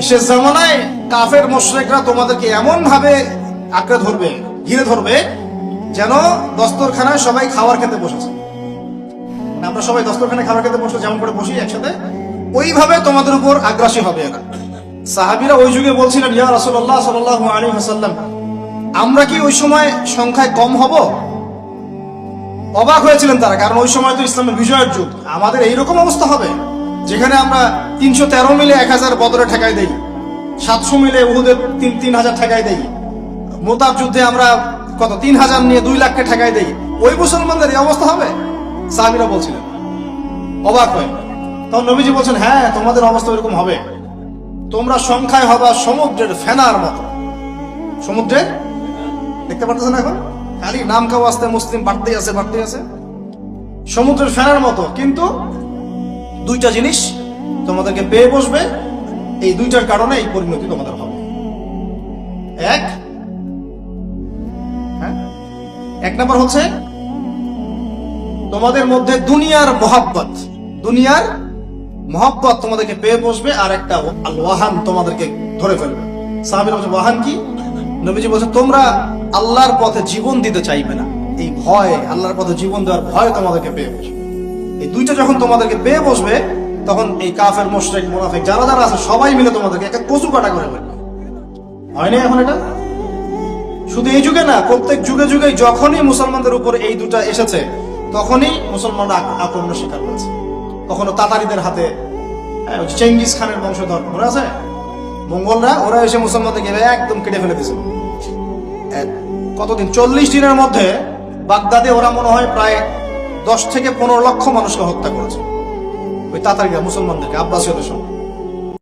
শেষ জামানায় কাফের মুশরিকরা তোমাদেরকে এমন ভাবে আঁকড়ে ধরবে, ঘিরে ধরবে, যেন দস্তরখানায় সবাই খাবার খেতে বসেছে। আমরা সবাই দস্তরখানায় খাবার খেতে বসে যেমন করে বসি একসাথে, ওইভাবে তোমাদের উপর আগ্রাসী হবে এরা। সাহাবীরা ওই যুগে বলছিলেন, ইয়া রাসূলুল্লাহ সাল্লাল্লাহু আলাইহি ওয়াসাল্লাম, আমরা কি ওই সময় সংখ্যায় কম হব? অবাক হয়েছিলেন তারা, কারণ ওই সময় তো ইসলামের বিজয়ের যুগ। আমাদের এইরকম অবস্থা হবে যেখানে আমরা 313 মিলে 1000 বদরে ঠেকাই দেই, 700 মিলে উহুদের 3000 ঠেকাই দেই, মুতাব যুদ্ধে আমরা কত 3000 নিয়ে 2 লাখকে ঠেকাই দেই। ওই মুসলমানদের এই অবস্থা হবে? সাহাবীরা বলছিলেন অবাক হয়ে। তখন নবীজি বলছেন, হ্যাঁ, তোমাদের অবস্থা এরকম হবে। তোমরা সংখ্যায় হবা সমুদ্রের ফেনার মতো। সমুদ্রের, দেখতে পারতেছেন এখন খালি নাম খাওয়া আসতে মুসলিম বাড়তেই আছে। সমুদ্রের ফেনার মতো, কিন্তু দুইটা জিনিস তোমাদেরকে পেয়ে বসবে। এই দুইটার কারণে এই পরিণতি তোমাদের হবে। এক নাম্বার হচ্ছে তোমাদের মধ্যে দুনিয়ার মহব্বত তোমাদেরকে পেয়ে বসবে, আর একটা আল ওয়াহান তোমাদেরকে ধরে ফেলবে। সাহাবীরা বলছে, ওয়াহান কি? নবীজি বলছে, তোমরা আল্লাহর পথে জীবন দিতে চাইবে না। এই ভয়, আল্লাহর পথে জীবন দেওয়ার ভয় তোমাদেরকে পেয়ে বসবে। এই দুইটা যখন তোমাদেরকে পেয়ে বসবে, তখন এই কাফের মুশরিক মুনাফিক যারা যারা আছে সবাই মিলে তোমাদেরকে একটা কচু কাটা করে ফেলবে। হয়নি এখন এটা? শুধু এই যুগে না, প্রত্যেক যুগে যুগে যখনই মুসলমানদের উপর এই দুটা এসেছে, তখনই মুসলমানরা আক্রমণের শিকার হয়েছে। কখনো তাতারিদের হাতে, চেঙ্গিস খানের বংশধর মনে আছে, মঙ্গলরা, ওরা এসে মুসলমানদেরকে একদম কেটে ফেলে দিয়েছিল। কতদিন? 40 দিনের মধ্যে বাগদাদে ওরা মনে হয় প্রায় 10 থেকে 15 লক্ষ মানুষকে হত্যা করেছে, ওই তাতারিরা মুসলমানদেরকে, আব্বাসীয়দের সঙ্গে।